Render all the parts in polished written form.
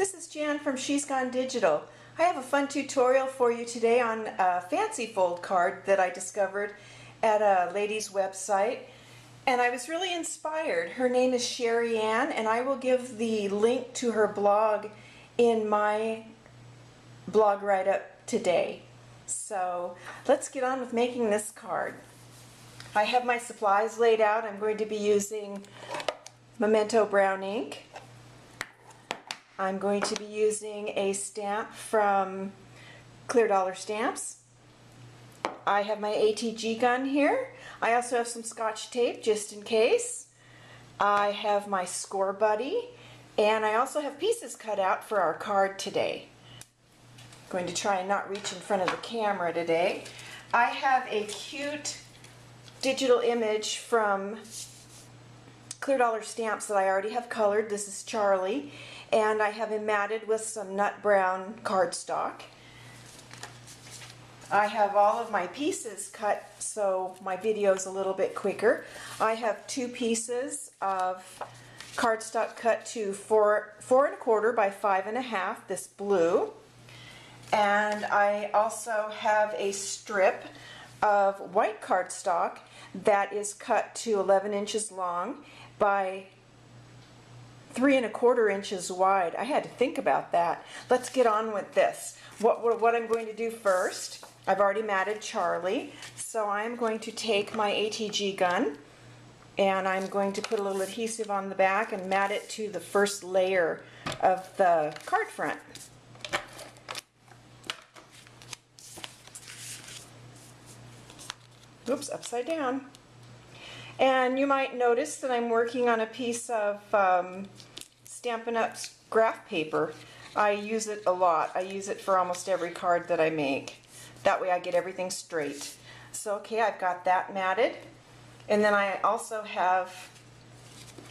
This is Jan from She's Gone Digital. I have a fun tutorial for you today on a fancy fold card that I discovered at a lady's website, and I was really inspired. Her name is Sherry Ann, and I will give the link to her blog in my blog write-up today. So let's get on with making this card. I have my supplies laid out. I'm going to be using Memento brown ink. I'm going to be using a stamp from Clear Dollar Stamps. I have my ATG gun here. I also have some Scotch tape just in case. I have my score buddy, and I also have pieces cut out for our card today. I'm going to try and not reach in front of the camera today. I have a cute digital image from Clear Dollar Stamps that I already have colored. This is Charlie, and I have him matted with some nut brown cardstock. I have all of my pieces cut so my video is a little bit quicker. I have 2 pieces of cardstock cut to 4 1/4 by 5 1/2, this blue, and I also have a strip of white cardstock that is cut to 11 inches long by 3 1/4 inches wide. I had to think about that. Let's get on with this. What I'm going to do first, I've already matted Charlie, so I'm going to take my ATG gun and I'm going to put a little adhesive on the back and mat it to the first layer of the card front. Oops, upside down. And you might notice that I'm working on a piece of Stampin' Up! Graph paper. I use it a lot. I use it for almost every card that I make. That way I get everything straight. So okay, I've got that matted. And then I also have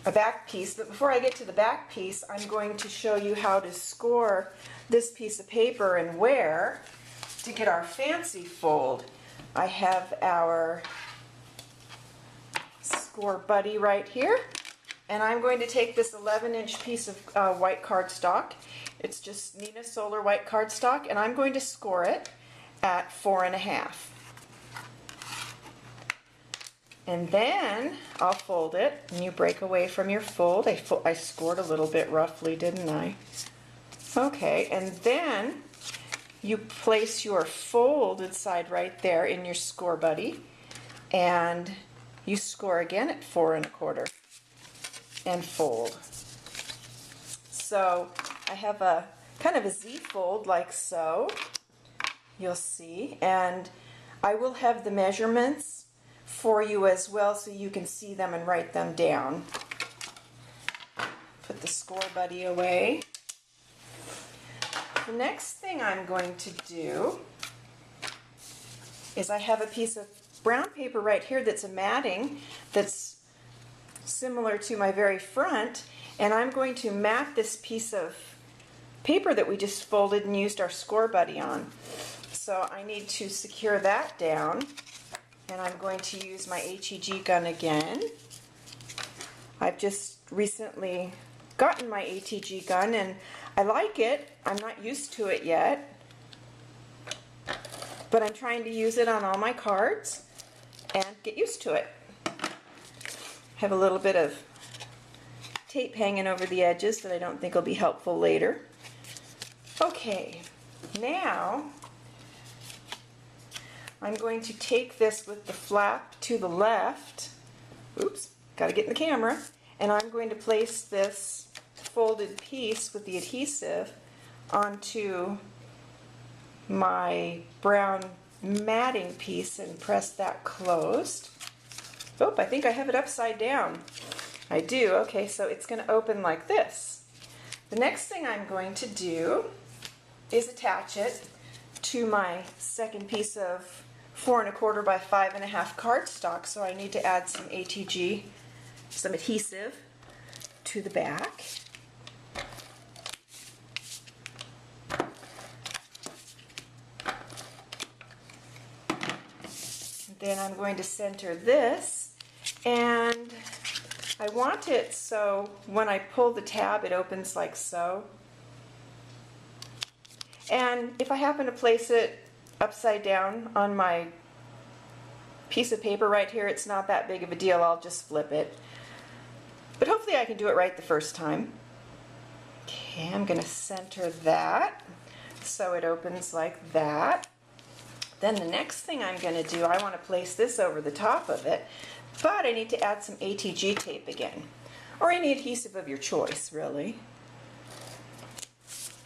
a back piece. But before I get to the back piece, I'm going to show you how to score this piece of paper and where to get our fancy fold. I have our score buddy right here, and I'm going to take this 11-inch piece of white cardstock. It's just Neenah Solar white cardstock, and I'm going to score it at 4 1/2. And then I'll fold it, and you break away from your fold. I scored a little bit roughly, didn't I? Okay, and then you place your folded side right there in your score buddy, and you score again at 4 1/4 and fold. So I have a kind of a Z fold like so, you'll see, and I will have the measurements for you as well so you can see them and write them down. Put the score buddy away. The next thing I'm going to do is I have a piece of brown paper right here that's a matting that's similar to my very front, and I'm going to mat this piece of paper that we just folded and used our score buddy on. So I need to secure that down, and I'm going to use my ATG gun again. I've just recently gotten my ATG gun and I like it. I'm not used to it yet, but I'm trying to use it on all my cards and get used to it. I have a little bit of tape hanging over the edges that I don't think will be helpful later. Okay, now I'm going to take this with the flap to the left. Oops, got to get in the camera. And I'm going to place this folded piece with the adhesive onto my brown matting piece and press that closed. Oh, I think I have it upside down. I do. Okay, so it's going to open like this. The next thing I'm going to do is attach it to my second piece of 4 1/4 by 5 1/2 cardstock. So I need to add some ATG, some adhesive to the back. Then I'm going to center this, and I want it so when I pull the tab it opens like so. And if I happen to place it upside down on my piece of paper right here, it's not that big of a deal. I'll just flip it. But hopefully I can do it right the first time. Okay, I'm going to center that so it opens like that. Then the next thing I'm going to do, I want to place this over the top of it, but I need to add some ATG tape again, or any adhesive of your choice, really.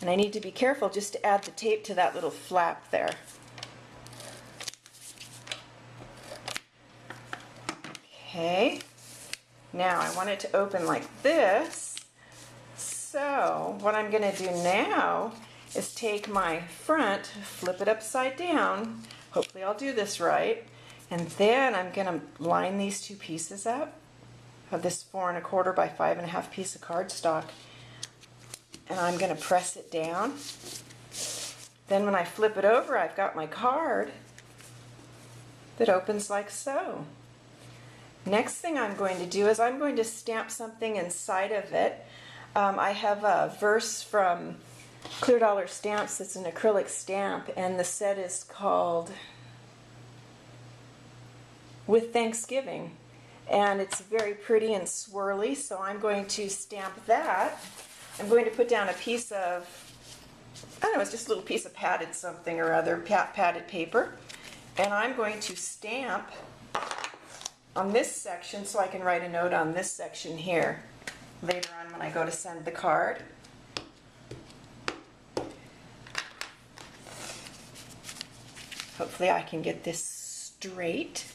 And I need to be careful just to add the tape to that little flap there. Okay, now I want it to open like this. So what I'm going to do now is take my front, flip it upside down. Hopefully I'll do this right. And then I'm going to line these two pieces up of this 4 1/4 by 5 1/2 piece of cardstock. And I'm going to press it down. Then when I flip it over, I've got my card that opens like so. Next thing I'm going to do is I'm going to stamp something inside of it. I have a verse from Clear Dollar Stamps. It's an acrylic stamp, and the set is called With Thanksgiving. And it's very pretty and swirly, so I'm going to stamp that. I'm going to put down a piece of, I don't know, it's just a little piece of padded something or other, padded paper. And I'm going to stamp on this section so I can write a note on this section here later on when I go to send the card. Hopefully I can get this straight.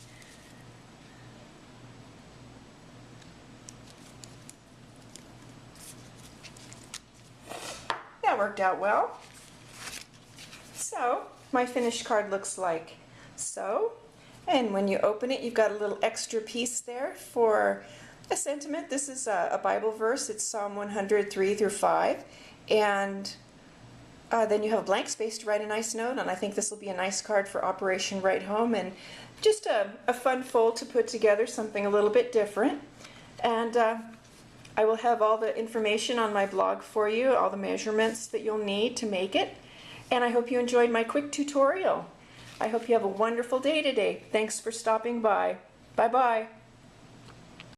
That worked out well. So my finished card looks like so. And when you open it, you've got a little extra piece there for a sentiment. This is a Bible verse. It's Psalm 103 through 5. And then you have a blank space to write a nice note on. I think this will be a nice card for Operation Write Home, and just a fun fold to put together, something a little bit different. And I will have all the information on my blog for you, all the measurements that you'll need to make it. And I hope you enjoyed my quick tutorial. I hope you have a wonderful day today. Thanks for stopping by. Bye-bye.